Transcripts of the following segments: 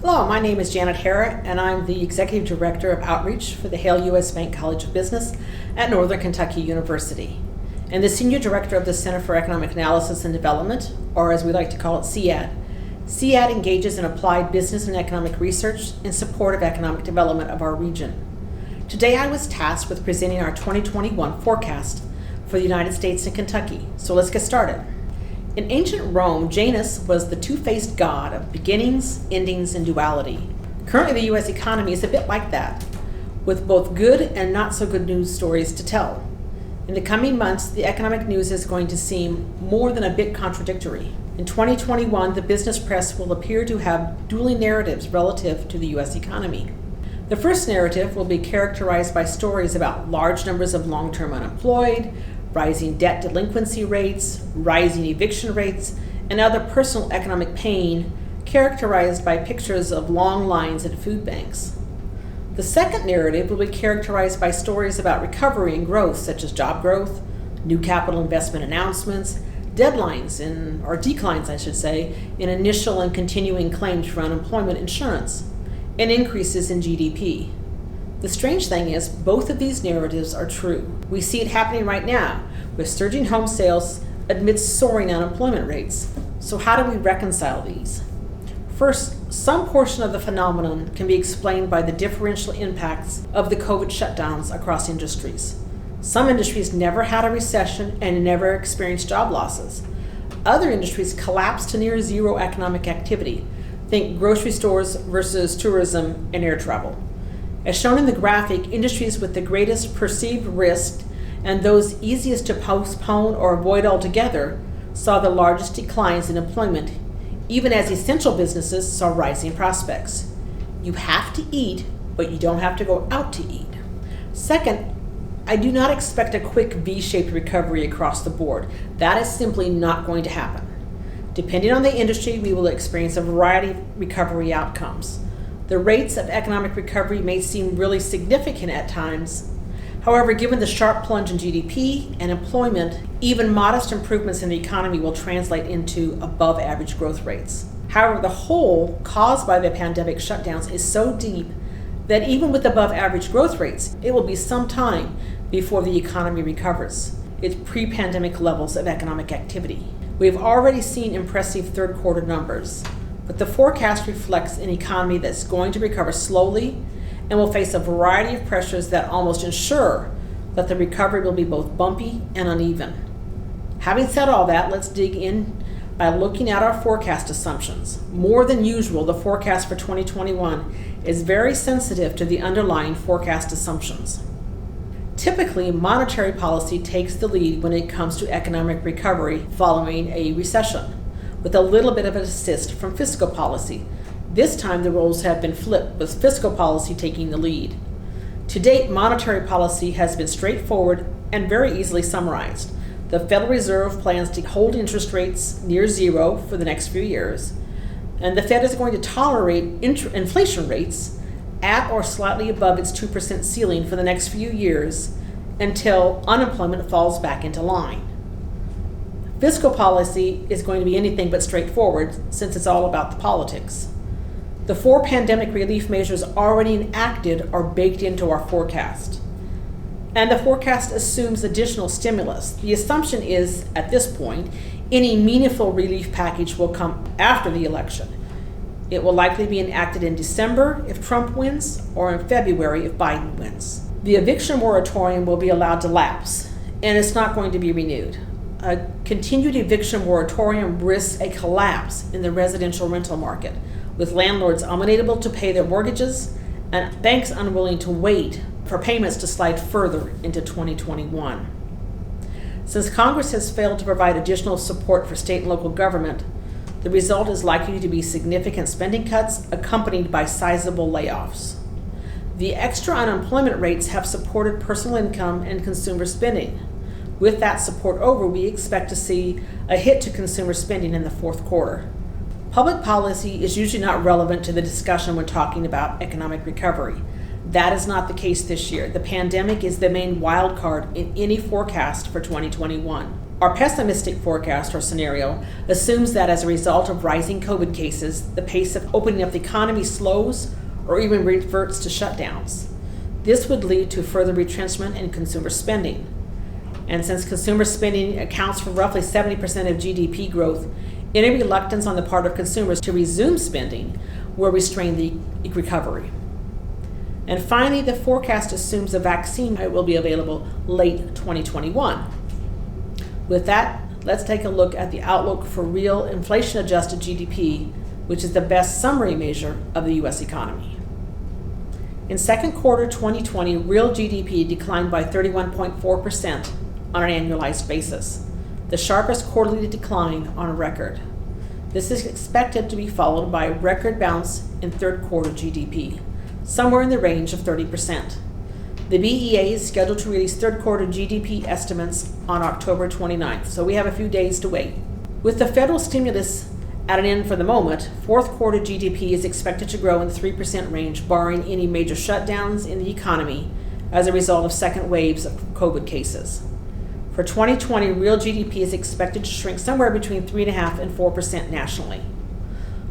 Hello, my name is Janet Harrah, and I'm the Executive Director of Outreach for the Hale U.S. Bank College of Business at Northern Kentucky University, and the Senior Director of the Center for Economic Analysis and Development, or as we like to call it, CEAD. CEAD engages in applied business and economic research in support of economic development of our region. Today I was tasked with presenting our 2021 forecast for the United States and Kentucky, so let's get started. In ancient Rome, Janus was the two-faced god of beginnings, endings, and duality. Currently, the U.S. economy is a bit like that, with both good and not so good news stories to tell. In the coming months, the economic news is going to seem more than a bit contradictory. In 2021, the business press will appear to have dueling narratives relative to the U.S. economy. The first narrative will be characterized by stories about large numbers of long-term unemployed, rising debt delinquency rates, rising eviction rates, and other personal economic pain characterized by pictures of long lines at food banks. The second narrative will be characterized by stories about recovery and growth, such as job growth, new capital investment announcements, deadlines or declines, in initial and continuing claims for unemployment insurance, and increases in GDP. The strange thing is, both of these narratives are true. We see it happening right now, with surging home sales amidst soaring unemployment rates. So how do we reconcile these? First, some portion of the phenomenon can be explained by the differential impacts of the COVID shutdowns across industries. Some industries never had a recession and never experienced job losses. Other industries collapsed to near zero economic activity. Think grocery stores versus tourism and air travel. As shown in the graphic, industries with the greatest perceived risk and those easiest to postpone or avoid altogether saw the largest declines in employment, even as essential businesses saw rising prospects. You have to eat, but you don't have to go out to eat. Second, I do not expect a quick V-shaped recovery across the board. That is simply not going to happen. Depending on the industry, we will experience a variety of recovery outcomes. The rates of economic recovery may seem really significant at times. However, given the sharp plunge in GDP and employment, even modest improvements in the economy will translate into above average growth rates. However, the hole caused by the pandemic shutdowns is so deep that even with above average growth rates, it will be some time before the economy recovers its pre-pandemic levels of economic activity. We have already seen impressive third quarter numbers, but the forecast reflects an economy that's going to recover slowly and will face a variety of pressures that almost ensure that the recovery will be both bumpy and uneven. Having said all that, let's dig in by looking at our forecast assumptions. More than usual, the forecast for 2021 is very sensitive to the underlying forecast assumptions. Typically, monetary policy takes the lead when it comes to economic recovery following a recession, with a little bit of an assist from fiscal policy. This time the roles have been flipped, with fiscal policy taking the lead. To date, monetary policy has been straightforward and very easily summarized. The Federal Reserve plans to hold interest rates near zero for the next few years, and the Fed is going to tolerate inflation rates at or slightly above its 2% ceiling for the next few years until unemployment falls back into line. Fiscal policy is going to be anything but straightforward, since it's all about the politics. The 4 pandemic relief measures already enacted are baked into our forecast, and the forecast assumes additional stimulus. The assumption is, at this point, any meaningful relief package will come after the election. It will likely be enacted in December if Trump wins, or in February if Biden wins. The eviction moratorium will be allowed to lapse, and it's not going to be renewed. A continued eviction moratorium risks a collapse in the residential rental market, with landlords unable to pay their mortgages and banks unwilling to wait for payments to slide further into 2021. Since Congress has failed to provide additional support for state and local government, the result is likely to be significant spending cuts accompanied by sizable layoffs. The extra unemployment rates have supported personal income and consumer spending. With that support over, we expect to see a hit to consumer spending in the fourth quarter. Public policy is usually not relevant to the discussion when talking about economic recovery. That is not the case this year. The pandemic is the main wild card in any forecast for 2021. Our pessimistic forecast or scenario assumes that as a result of rising COVID cases, the pace of opening up the economy slows or even reverts to shutdowns. This would lead to further retrenchment in consumer spending. And since consumer spending accounts for roughly 70% of GDP growth, any reluctance on the part of consumers to resume spending will restrain the recovery. And finally, the forecast assumes a vaccine will be available late 2021. With that, let's take a look at the outlook for real inflation-adjusted GDP, which is the best summary measure of the U.S. economy. In second quarter 2020, real GDP declined by 31.4% on an annualized basis, the sharpest quarterly decline on record. This is expected to be followed by a record bounce in third quarter GDP, somewhere in the range of 30%. The BEA is scheduled to release third quarter GDP estimates on October 29th, so we have a few days to wait. With the federal stimulus at an end for the moment, fourth quarter GDP is expected to grow in the 3% range, barring any major shutdowns in the economy as a result of second waves of COVID cases. For 2020, real GDP is expected to shrink somewhere between 3.5% and 4% nationally.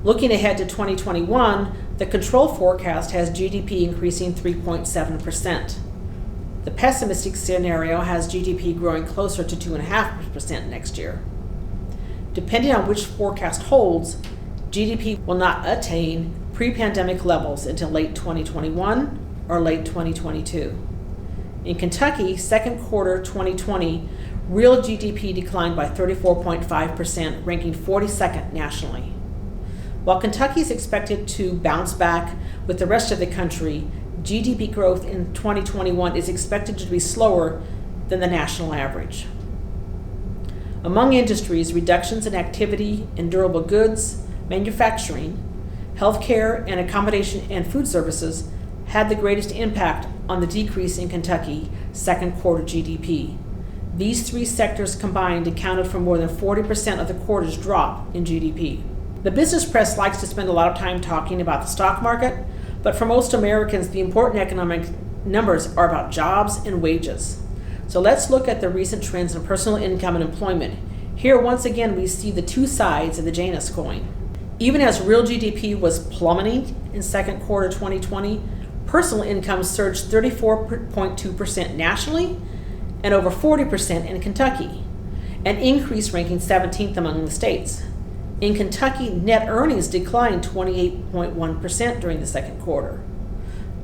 Looking ahead to 2021, the control forecast has GDP increasing 3.7%. The pessimistic scenario has GDP growing closer to 2.5% next year. Depending on which forecast holds, GDP will not attain pre-pandemic levels until late 2021 or late 2022. In Kentucky, second quarter 2020, real GDP declined by 34.5%, ranking 42nd nationally. While Kentucky is expected to bounce back with the rest of the country, GDP growth in 2021 is expected to be slower than the national average. Among industries, reductions in activity in durable goods, manufacturing, healthcare, and accommodation and food services had the greatest impact on the decrease in Kentucky second quarter GDP. These three sectors combined accounted for more than 40% of the quarter's drop in GDP. The business press likes to spend a lot of time talking about the stock market, but for most Americans, the important economic numbers are about jobs and wages. So let's look at the recent trends in personal income and employment. Here, once again, we see the two sides of the Janus coin. Even as real GDP was plummeting in second quarter 2020, personal income surged 34.2% nationally and over 40% in Kentucky, an increase ranking 17th among the states. In Kentucky, net earnings declined 28.1% during the second quarter.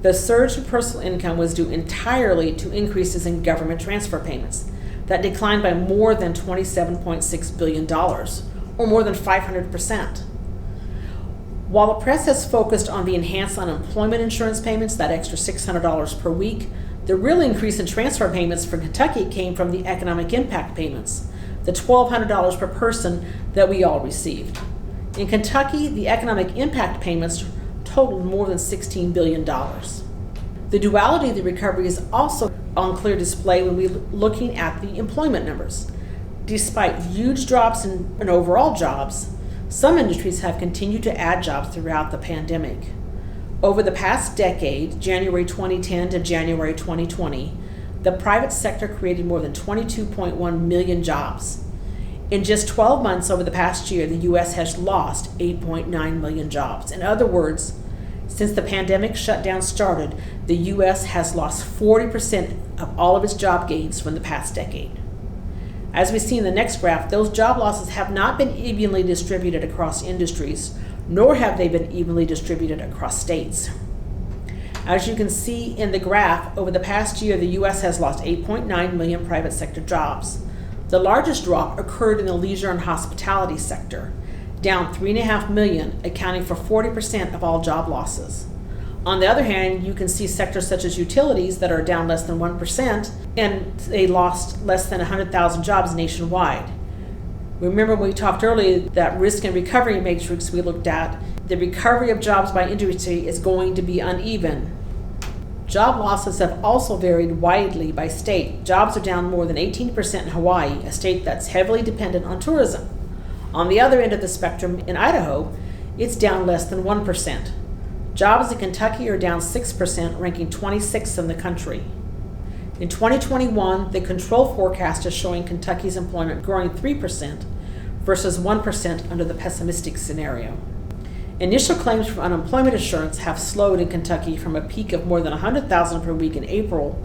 The surge in personal income was due entirely to increases in government transfer payments that declined by more than $27.6 billion, or more than 500%. While the press has focused on the enhanced unemployment insurance payments, that extra $600 per week, the real increase in transfer payments for Kentucky came from the economic impact payments, the $1,200 per person that we all received. In Kentucky, the economic impact payments totaled more than $16 billion. The duality of the recovery is also on clear display when we're looking at the employment numbers. Despite huge drops in overall jobs, some industries have continued to add jobs throughout the pandemic. Over the past decade, January 2010 to January 2020, the private sector created more than 22.1 million jobs. In just 12 months over the past year, the U.S. has lost 8.9 million jobs. In other words, since the pandemic shutdown started, the U.S. has lost 40% of all of its job gains from the past decade. As we see in the next graph, those job losses have not been evenly distributed across industries, nor have they been evenly distributed across states. As you can see in the graph, over the past year, the U.S. has lost 8.9 million private sector jobs. The largest drop occurred in the leisure and hospitality sector, down 3.5 million, accounting for 40% of all job losses. On the other hand, you can see sectors such as utilities that are down less than 1%, and they lost less than 100,000 jobs nationwide. Remember when we talked earlier that risk and recovery matrix we looked at, the recovery of jobs by industry is going to be uneven. Job losses have also varied widely by state. Jobs are down more than 18% in Hawaii, a state that's heavily dependent on tourism. On the other end of the spectrum, in Idaho, it's down less than 1%. Jobs in Kentucky are down 6%, ranking 26th in the country. In 2021, the control forecast is showing Kentucky's employment growing 3% versus 1% under the pessimistic scenario. Initial claims for unemployment insurance have slowed in Kentucky from a peak of more than 100,000 per week in April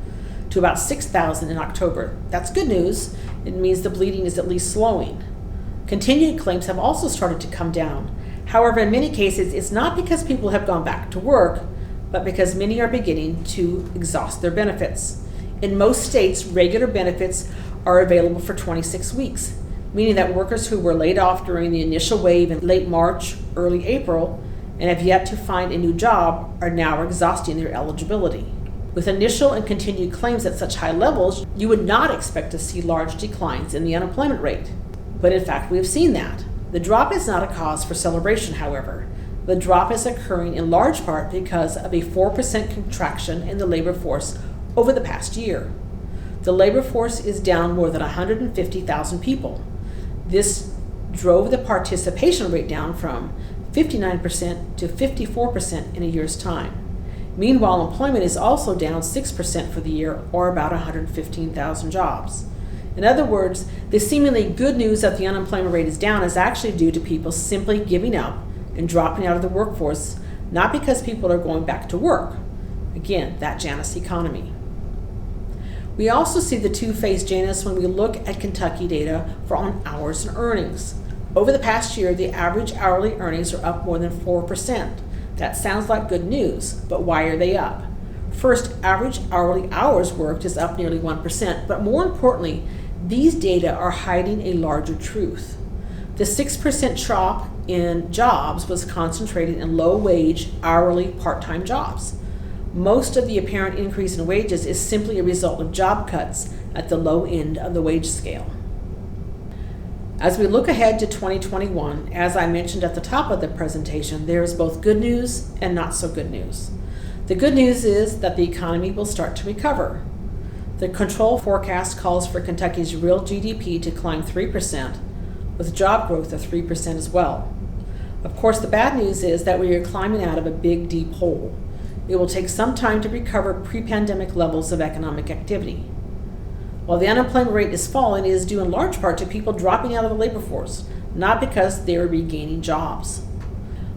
to about 6,000 in October. That's good news. It means the bleeding is at least slowing. Continued claims have also started to come down. However, in many cases, it's not because people have gone back to work, but because many are beginning to exhaust their benefits. In most states, regular benefits are available for 26 weeks, meaning that workers who were laid off during the initial wave in late March, early April, and have yet to find a new job are now exhausting their eligibility. With initial and continued claims at such high levels, you would not expect to see large declines in the unemployment rate. But in fact, we have seen that. The drop is not a cause for celebration, however. The drop is occurring in large part because of a 4% contraction in the labor force over the past year. The labor force is down more than 150,000 people. This drove the participation rate down from 59% to 54% in a year's time. Meanwhile, employment is also down 6% for the year, or about 115,000 jobs. In other words, the seemingly good news that the unemployment rate is down is actually due to people simply giving up and dropping out of the workforce, not because people are going back to work. Again, that Janus Economy. We also see the two-faced Janus when we look at Kentucky data for on hours and earnings. Over the past year, the average hourly earnings are up more than 4%. That sounds like good news, but why are they up? First, average hourly hours worked is up nearly 1%, but more importantly, these data are hiding a larger truth. The 6% drop in jobs was concentrated in low-wage, hourly, part-time jobs. Most of the apparent increase in wages is simply a result of job cuts at the low end of the wage scale. As we look ahead to 2021, as I mentioned at the top of the presentation, there is both good news and not so good news. The good news is that the economy will start to recover. The control forecast calls for Kentucky's real GDP to climb 3%, with job growth of 3% as well. Of course, the bad news is that we are climbing out of a big, deep hole. It will take some time to recover pre-pandemic levels of economic activity. While the unemployment rate is falling, it is due in large part to people dropping out of the labor force, not because they are regaining jobs.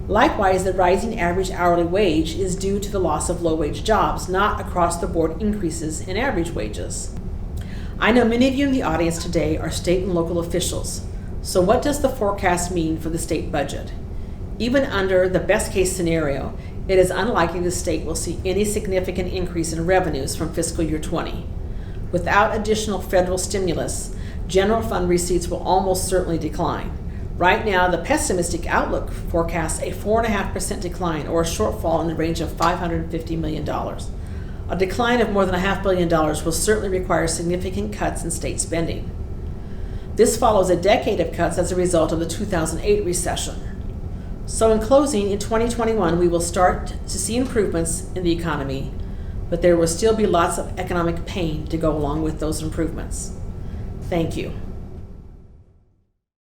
Likewise, the rising average hourly wage is due to the loss of low-wage jobs, not across-the-board increases in average wages. I know many of you in the audience today are state and local officials. So what does the forecast mean for the state budget? Even under the best-case scenario, it is unlikely the state will see any significant increase in revenues from fiscal year 20. Without additional federal stimulus, general fund receipts will almost certainly decline. Right now, the pessimistic outlook forecasts a 4.5% decline, or a shortfall in the range of $550 million. A decline of more than $500 million will certainly require significant cuts in state spending. This follows a decade of cuts as a result of the 2008 recession. So in closing, in 2021, we will start to see improvements in the economy, but there will still be lots of economic pain to go along with those improvements. Thank you.